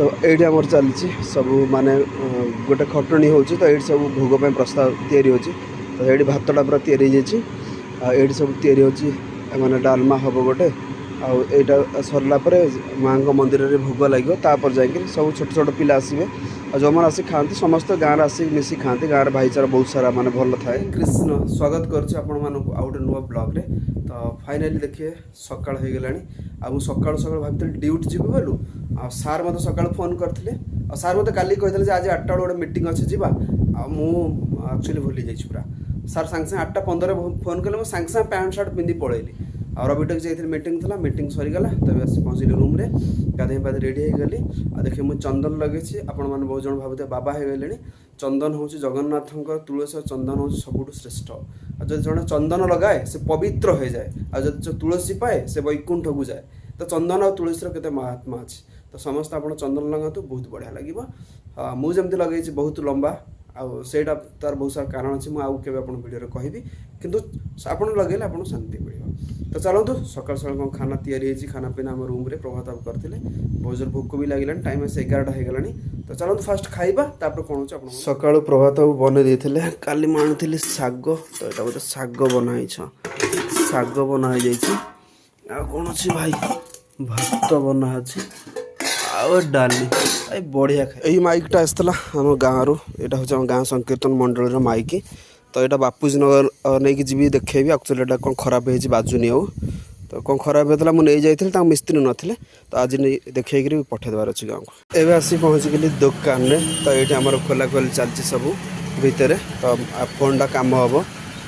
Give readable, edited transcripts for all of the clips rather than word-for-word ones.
तो ये आमर चली सब माने गोटे खटणी हो तो ये सब भोग पर प्रस्ताव या तो ये भातटा पूरा या सब या माने डालमा हम गोटे आईटा सरला माँ मंदिर में भोग लगे तापर जाकि सब छोट छोट पिला आसवे जो मैंने आसिक खाते समस्त गाँव आसिक मिसी खाते गाँव भाईचारा बहुत सारा माने भल थाए। कृष्ण स्वागत करुच्चे आपण मानक आउ गोटे नुआ ब्लॉग रे। तो फाइनाली देखिए सकाळ हो गलानी सकाल सकाल भाई ड्यूटी जी बोलू सार मत सका फोन करते सार मत काली कहते आज 8टा गोटे मीटिंग अच्छे जावा एक्चुअली भूली जाइए पूरा सार सांगे सांगे 8टा 15 फोन कले सांगे सांगे पैंट सार्ट पिंधि पलैली और रविटक जाइए मीटिंग था मीटिंग सरीगला तब आस पहुँचली रूम रे गाधे पाधे रेडी हो गली देखिए मुझे चंदन लगे आपण मैंने बहुत जन भावुते बाबा हो गले चंदन हूँ जगन्नाथ तुलसी और चंदन हूँ सबुठ श्रेष्ठ जब जड़े चंदन लगाए से पवित्र हो जाए और जो तुलसी पाए से वैकुंठ को जाए तो चंदन और तुलसी केते महात्मा अच्छे तो समस्त आप चंदन लगातु बहुत बढ़िया लगे मुझे लगे बहुत लंबा आईटा तार बहुत सारा कारण अच्छे मुझे वीडियो कहबी किंतु आप लगे आप शांति मिल। तो चलतु सकाल सकाल कौन खाना तैयारी खाना पीना आम रूम प्रभात करते बहुत जोर भोक भी लगे टाइम से 11टा हो गलानी। तो चलतु फास्ट खाइबा तापर कौन हो सका प्रभात बन देते काली मानी शाग तो यहाँ गोटे शाग बनाई शाग बनाई कौन अच्छी भाई भात बना डाली बढ़िया खाए। यही माइकटा आसाला आम गाँव यहाँ हूँ गाँव संकीर्तन मंडल माइक तो यहाँ बापूजी नगर नहीं जी देखेबी एक्चुअली यहाँ कौन खराब हो बाजुनी आउ तो कौन खराब होता मुझे नहीं जाइए मिस्त्री नथिले तो आज नहीं देखे पठेदार अच्छे गाँव को एवं आसी पहुँचीगली दुकान में तो ये आम खोला खोली चलती सब भितर तो फोनटा कम हम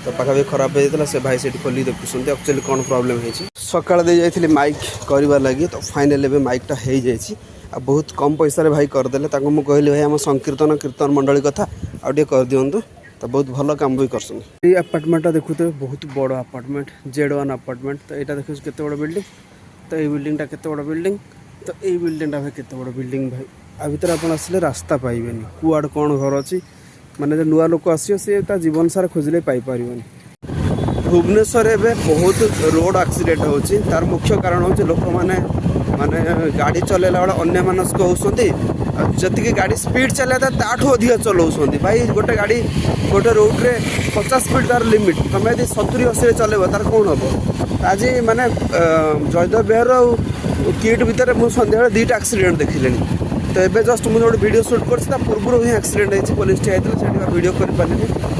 तो पाखापाखि खराब होता से भाई से खोली देखुं एक्चुअली कौन प्रोब्लेम होती सकाल दे जाइए माइक करवा लगी तो फाइनाल एवं माइकटा हो जाए बहुत कम पैसा भाई करदे कहली भाई आम संकीर्तन कीर्तन मंडली कथा आगे कर दिंतु तो बहुत भल काम भी कर आपार्टमेंटा देखुते बहुत बड़ आपार्टमेंट Z1 आपार्टमेंट तो यहाँ देखो केते बड़ बिल्डिंग तो ये बिल्डिंगटा केते बड़ बिल्डिंग तो ये बिल्डिंगटा भाई केते बड़ बिल्डिंग भाई आ भर आप आसिले रास्ता पाइबे कुआड़ कौन घर अच्छी माने जो नुआ लोक आस जीवन सारा खोजले पाइपर भुवनेश्वर एवं बहुत रोड एक्सीडेंट होची तार मुख्य कारण हूँ लोक मैंने माने गाड़ी चलेला बेला अन्य मानस होती जी गाड़ी स्पीड चला ताठू अधिक चलाऊँ भाई गोटे गाड़ी गोटे रोड रे 50 स्पीड तार लिमिट तुम यदि 70-80 चलेब तार कौन हम आज माने जयदेव बिहार और किट भितर मुझे सन्ध्या 2टा एक्सीडेंट देखिले तो ये जस्ट मुझे गोटे वीडियो शूट कर पूर्व ही एक्सीडेंट होती पुलिस ठिया होता वीडियो कर पारे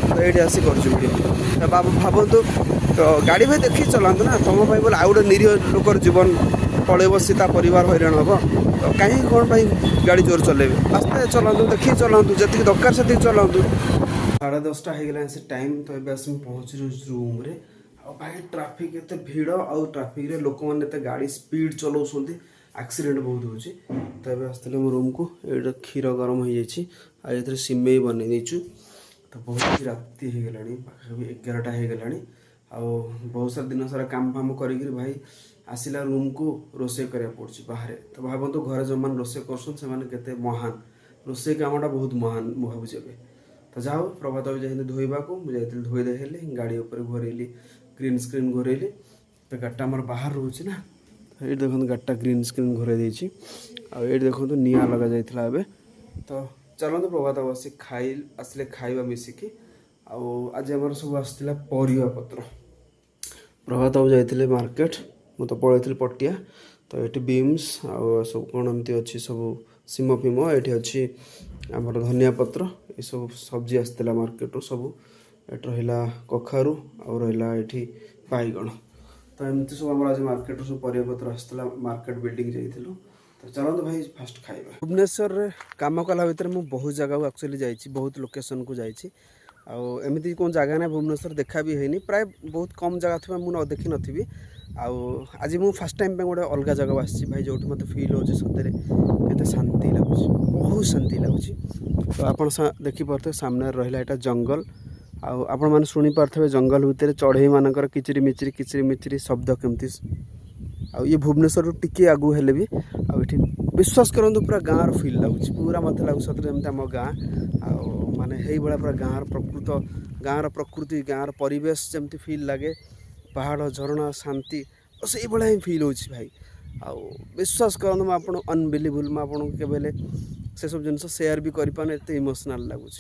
तो ये आसी कर भावतु तो गाड़ी भाई देखिए चलातु ना तुम बोले आउ गोटे निरीह लोकर जीवन पड़े बसी परिवार हैरान हम तो कहीं कौन भाई गाड़ी जोर चलेबे आस्ते चलातु देखिए चलातु जी दरकार से चलातु 10:30 हो गला से टाइम तो ये आस पहुँच रूम रे भाई ट्राफिक एत भिड़ आउ ट्राफिक रे लोक मैंने गाड़ी स्पीड चलाऊँ एक्सीडेंट बहुत होची तो ये आसते रूम को ये क्षीर गरम हो जाए सिमेई बन देचु तो बहुत ही राति हो गलानी पाखापाखि 11टा हो गलानी बहुत सारा दिन सारा काम फाम कर भाई आसला रूम को रोसे करा पड़ी बाहर तो भावतु घर जो मैंने रोसे कर महान रोसे कामटा बहुत महान मुझे भावी तो जाओ प्रभात भी जाते धोवा को मुझे धोई देखेली गाड़ी उपर घोरेली ग्रीन स्क्रीन घोरेली तो गाड़ीटा आम बाहर रोचे ना तो ये देखो गाड़ीटा ग्रीन स्क्रीन घोरे देती ये देखो निआ लगा जाता है तो चलते प्रभात बस खाई आसले खाइबा मिसिकी आज आम सब आसला परिवा पत्र प्रभात बाबू जाते मार्केट मु तो पलैली पटिया तो ये बीम्स आ सब कौन एमती अच्छी सब सीम फीम ये अच्छी आमर धनिया पत्र ये सब सब्जी आसला मार्केट सब ये रहा कखारू आ रहा ये बैगण तो एमती सब आम आज मार्केट सब परिवापत्र आसला मार्केट बिल्डिंग जाइलु तो चलते भाई फास्ट खाइबा। भुवनेश्वर रे काम कला भितर मु बहुत जगह एक्चुअली जाइए बहुत लोकेशन को जाइए एमती कौन जगह ना भुवनेश्वर देखा भी है प्राय बहुत कम जगह थी मुझे देखी नी आज मुझे फास्ट टाइम पे गोटे अलग जगह आसी भाई जो मत फिल हो सतरे केते शांति लगुच बहुत शांति लगुच तो आप देखिपे सामने रहा यहाँ जंगल आपण मैंने शुणी पारे जंगल भितर चढ़ई मानकर किचिरी मिचिरी शब्द केमती ये भुवनेश्वर टिके आगु हेले भी आठी विश्वास करूँ पूरा गाँव फिल लगुच पूरा मत लगुच सतरे जमी आम गाँ माने हे भाया पूरा गाँव प्रकृति गाँव परिवेश जमती फिल लगे पहाड़ झरणा शांति से भाया ही फिल हो भाई आउ विश्वास करନ୍ତୁ ମୁଁ ଆପଣ ଅନବିଲିଭେबल ମୁଁ ଆପଣଙ୍କୁ କେବେ ହେଲେ से सब जिन सेयार भी करें एत इमोशनाल लगुच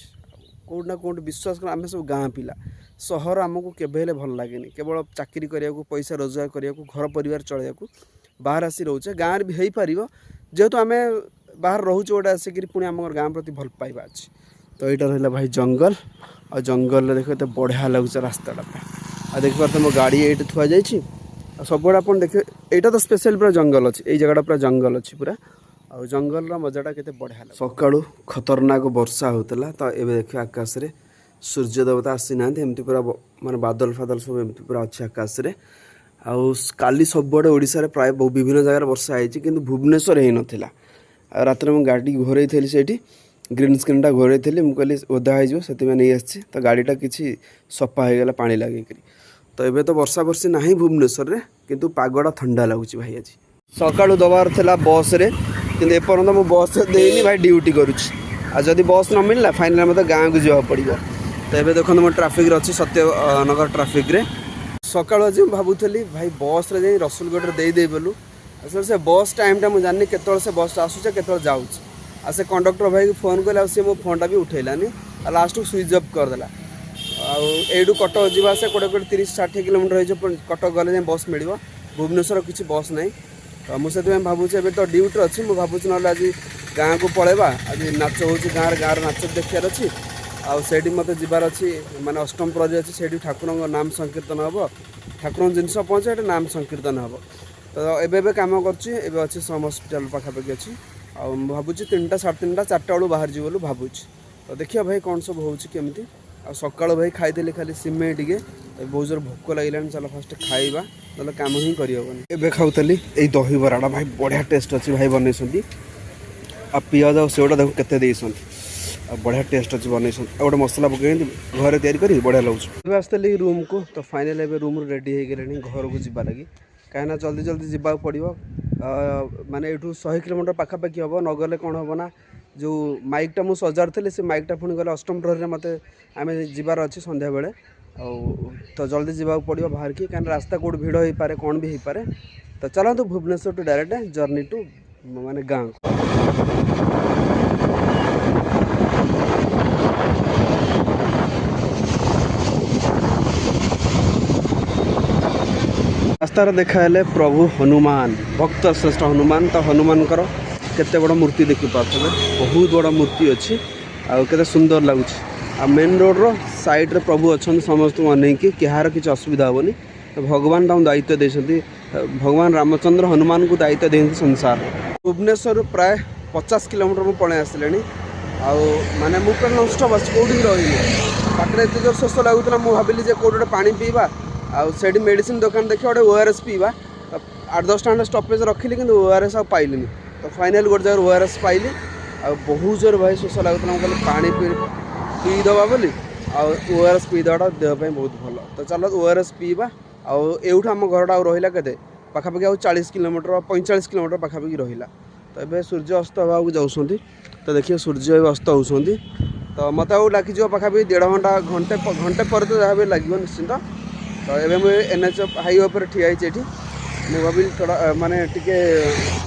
कौट ना कौट विश्वास कर आम सब गाँ पिला सहर आमको केवे भल लगे केवल चाकरी करने को पैसा रोजगार करने को घर परिवार चलैया बाहर आसी रोचे गाँव भी हो पार जेहेतु आम बाहर रोचे गोटे आसिक पुणी आम गाँ प्रति भल पाइबा अच्छी तो यहाँ रहा भाई जंगल और जंगल देख तो बढ़िया लगुच रास्ताटा आ देख पारे मो गाड़ी ये थुआ जाइए सब आप देखिए यहाँ तो स्पेशल पूरा जंगल अच्छी ये जगह पूरा जंगल अच्छी पूरा आ जंगल मजाटा के बढ़िया सका खतरनाक वर्षा होता तो ये देखिए आकाश रे सूर्य देवता आसी ना एमती पूरा माने बादल फादल सब एमती पूरा अच्छे आकाश रे काली सबुआड़े ओडिशा प्राय विभिन्न जगह वर्षा होती कि भुवनेश्वर हो नाला रात में गाड़ी घोरे थी से ग्रीन स्क्रीनटा घोरे थी मुझे कहली ओदा हो नहीं आसी तो गाड़ीटा किसी सफा हो गला पानी लगे तो ये तो वर्षा वर्षी ना भुवनेश्वर रे किंतु पागटा ठंडा लगुच भाई आज सका दबार था बस रे कि एपर्यंत मुझे बस देनी भाई ड्यूटी करुँच बस न मिलला फाइनल मतलब गाँव को जावाक पड़ो तो ये देखो मैं ट्राफिक अच्छी सत्यनगर ट्राफिक रे सका आज भावुली भाई बस रे जाई रसुलगढ़ दे बोलू असल से बस टाइमटा मुझे जानी के से बस आसूचे के जाऊँ आ से कंडक्टर भाई को फोन कले सी मो फोनटा भी उठेलानी लास्ट को स्विच अफ करदेला आईठू कटक जावा से कोड़े 30-60 किलोमीटर हो कटक गले बस मिल भुवनेश्वर किसी बस ना तो मुझे भावुँ ए तो ड्यूटी अच्छी मुझे भावुँ ना आज गाँव को पलैबा आज नाच हो गाँव नाच देखार अच्छी आठ मत जबार अच्छी माने अष्टम प्रहरी अच्छी से ठाकुर नाम संकीर्तन हम ठाकुर जिनस पहुँचे नाम संकीर्तन हम तो एबे काम कर अच्छी सम हस्पिटाल पाखापाखि अच्छी भावुँ 3टा 3:30 4टा बेलू बाहर जी भावुँ तो देखिए भाई कौन सब होमती आ सका भाई खाई खाली सिमे टे बहुत जोर भोक लगे चलो फास्ट खाइबा ना कम ही करहबनी एबे खाऊली यही दही बराटा भाई बढ़िया टेस्ट अच्छी भाई बनई आ पियाज आ सेवटा देखो केते बढ़िया टेस्ट अच्छी बनई गोटे मसला पकई घर तैयारी बढ़िया लगे आसती रूम को तो फाइनाल एवं रूम रेडी हो गले घर को जावा लगी कहीं जल्दी जल्दी जावाक पड़ो माने ये 100 किलोमीटर पाखापाखि हम नगले कौन हम ना जो माइकटा मुझे सजाड़ी से माइकटा पुणी गले अष्टम प्रहरी मत आम जबार अच्छी संध्या बेले तो जल्दी जावाक पड़ो बाहर की कहीं रास्ता कौट भिड़ हो पारे कौन भी हो पारे तो चलतु Bhubaneswar to direct journey to माने गाँव रास्तार देखाले प्रभु हनुमान भक्त श्रेष्ठ हनुमान तो हनुमान केते बड़ा मूर्ति देखी पारे बहुत बड़ा मूर्ति अच्छी आते सुंदर लगुच आ मेन रोड रो साइड रे प्रभु अच्छा समस्त अनेक कहार किसी असुविधा हेनी तो भगवान दायित्व देते भगवान रामचंद्र हनुमान को दायित्व देते संसार भुवनेश्वर प्राय 50 किलोमीटर मुझे पलि आसले माने मुझे नष्ट बस कौटी रही पाखे एत जोर शोष लगुला मुझे भाविली कौटे पानी पीवा आठ मेडिसिन दुकान देखिए गोटे ओआरएस पीवा 8-10 टा स्टपेज रखिली कि ओआरएस आ पाइली तो फाइनाल गोटे जगह ओआरएस पाइली बहुत जोर भाई शोष लगुला मुझे पानी पीदबा बोली ओआरएस पीदेटा देहपाई बहुत भल तो चलो ओआरएस पीवा आठ आम घरटा रहा के पाखापाखि 40 किलोमीटर 45 किलोमीटर पाखापाखि रहा तो ये सूर्य अस्त हाँ जाऊँगी तो देखिए सूर्य अस्त होती तो मत लगे पाखापाखि 1.5 घंटा घंटे पर तो जहाँ भी लगे निश्चिंत तो ये मुझे NH हाईवे पर ठिया ये मुझे भाविली थोड़ा माने टिके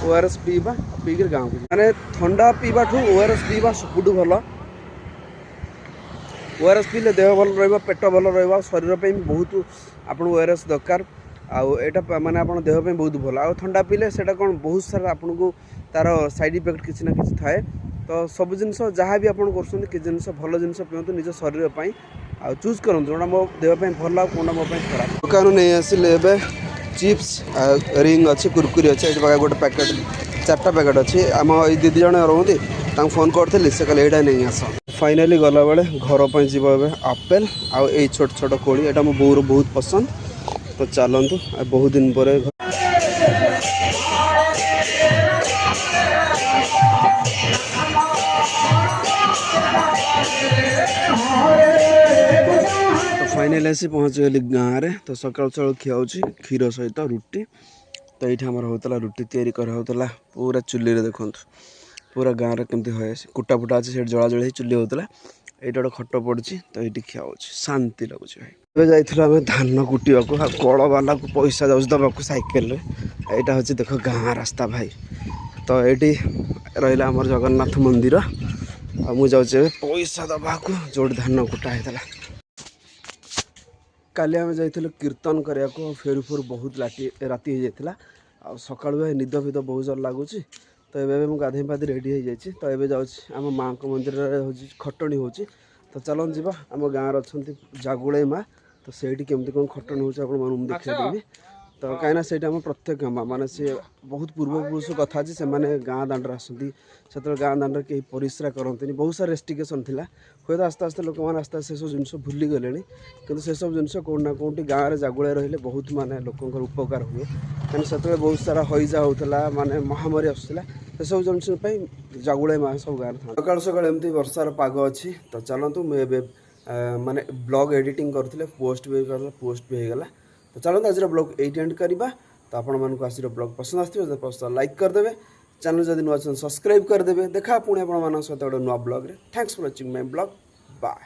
ओआरएस पीवा पीक गाँव को माने ठंडा पीवा ओआरएस पीवा सबुठ भल ओआरएस पीले देह भल रहा पेट भल रहा शरीर पे बहुत आप ओआरएस दरकार आटा माने आप देह पे बहुत भल आ ठंडा पीले से कौन बहुत सारा आपन को तार साइड इफेक्ट किसी ना किसी थाए तो सब जिन जहाँ भी आप कर जिन भल जिन पिंतु निज शरीर पर आ चूज करूँ जोटा मो देहपाई भल आ कौन मो खराब दुकान नहीं आसिले चिप्स रिंग अच्छी कुरकुरी अच्छे ये गोटे पैकेट 4टा पैकेट अच्छी आम ये दीदी जन रोती फोन करी से कहले यहाँ नहीं आस फाइनाली गला बेले घर पर जीव आपेल आउ छोट छोट कोड़ी यहाँ मो बोर बहुत पसंद तो चलतु बहुत दिन पर फाइनाल आसी पहुँच गली गाँव में तो सकाल सकाल खिया क्षीर सहित रुटी तो ये आम होता रुटी तैयारी कराला पूरा चुली रे देखो पूरा गाँव में कमी हुए कुटा फुटा अच्छे से जला जली चुली होता ଏଇଟା ଗୋଟେ ଖଟ ପଡ଼ିଛି ତ ଏଇଠି ଖିଆ ହେଉଛି ଶାନ୍ତି ଲାଗୁଛି ଭାଇ। ଏବେ ଯାଇଥିଲୁ ଆମେ ଧାନ କୁଟିବାକୁ ଆଉ କଳବାଲାକୁ ପଇସା ଯାଉଛି ଦେବାକୁ ସାଇକେଲରେ। ଏଇଟା ହେଉଛି ଦେଖ ଗାଁ ରାସ୍ତା ଭାଇ। ତ ଏଇଠି ରହିଲା ଆମର ଜଗନ୍ନାଥ ମନ୍ଦିର ଆଉ ମୁଁ ଯାଉଛି ଏବେ ପଇସା ଦେବାକୁ ଯେଉଁଠି ଧାନ କୁଟା ହେଇଥିଲା। କାଲି ଆମେ ଯାଇଥିଲୁ କୀର୍ତ୍ତନ କରିବାକୁ ଆଉ ଫେରୁ ଫେରୁ ବହୁତ ରାତି ହେଇଯାଇଥିଲା ଆଉ ସକାଳୁ ଭାଇ ନିଦ ଫିଦ ବହୁତ ଜୋର ଲାଗୁଛି। ତ ଏବେ ମୁଁ ଗାଧୋଇ ପାଧୋଇ ରେଡ଼ି ହେଇଯାଇଛି। ତ ଏବେ ଯାଉଛି ଆମ ମାଆଙ୍କ ମନ୍ଦିରରେ ହେଉଛି ଖଟଣି ହେଉଛି। ତ ଚାଲନ୍ତୁ ଯିବା। ଆମ ଗାଁରେ ଅଛନ୍ତି ଜାଗୁଳେଇ ମା। ତ ସେଇଠି କେମିତି କ'ଣ ଖଟଣି ହେଉଛି ଆପଣମାନଙ୍କୁ ମୁଁ ଦେଖେଇଦେବି। ତ କାହିଁକିନା ସେଇଟା ଆମ ପ୍ରତ୍ୟକ୍ଷ ମା ମାନେ ସେ ବହୁତ ପୂର୍ବପୁରୁଷ କଥା ଅଛି ସେମାନେ ଗାଁ ଦାଣ୍ଡରେ ଆସନ୍ତି। ସେତେବେଳେ ଗାଁ ଦାଣ୍ଡରେ କେହି ପରିସ୍ରା କରନ୍ତିନି ବହୁତ ସାରା ରେଷ୍ଟ୍ରିକେସନ୍ ଥିଲା। ହୁଏତ ଆସ୍ତେ ଆସ୍ତେ ଲୋକମାନେ ଆସ୍ତେ ଆସ୍ତେ ସେସବୁ ଜିନିଷ ଭୁଲିଗଲେଣି କିନ୍ତୁ ସେସବୁ ଜିନିଷ କେଉଁଠି ନା କେଉଁଠି ଗାଁରେ ଜାଗୁଳେଇ ରହିଲେ ବହୁତ ମାନେ ଲୋକଙ୍କର ଉପକାର ହୁଏ। କାରଣ ସେତେବେଳେ ବହୁତ ସାରା ହଇଜା ହେଉଥିଲା ମାନେ ମହାମାରୀ ଆସୁଥିଲା ସେସବୁ ଜିନିଷ ପାଇଁ ଜାଗୁଳେଇ ମା ସବୁ ଗାଁରେ ଥାନ୍ତି। ସକାଳୁ ସକାଳୁ ଏମିତି ବର୍ଷାର ପାଗ ଅଛି। ତ ଚାଲନ୍ତୁ ମୁଁ ଏବେ ମାନେ ବ୍ଲଗ୍ ଏଡ଼ିଟିଂ କରୁଥିଲେ ପୋଷ୍ଟ ବି ହେଇଗଲା। ତ ଚାଲନ୍ତୁ ଆଜିର ବ୍ଲଗ୍ ଏଇଠି ଏଣ୍ଡ କରିବା। ତ ଆପଣମାନଙ୍କୁ ଆଜିର ବ୍ଲଗ୍ ପସନ୍ଦ ଆସିଥିବ ଯଦି ପସନ୍ଦ ଲାଇକ୍ କରିଦେବେ। ଚ୍ୟାନେଲ ଯଦି ନୂଆ ଅଛନ୍ତି ସବସ୍କ୍ରାଇବ୍ କରିଦେବେ। ଦେଖା ପୁଣି ଆପଣମାନଙ୍କ ସହିତ ଗୋଟେ ନୂଆ ବ୍ଲଗ୍ରେ। Thanks for watching my blog. Bye.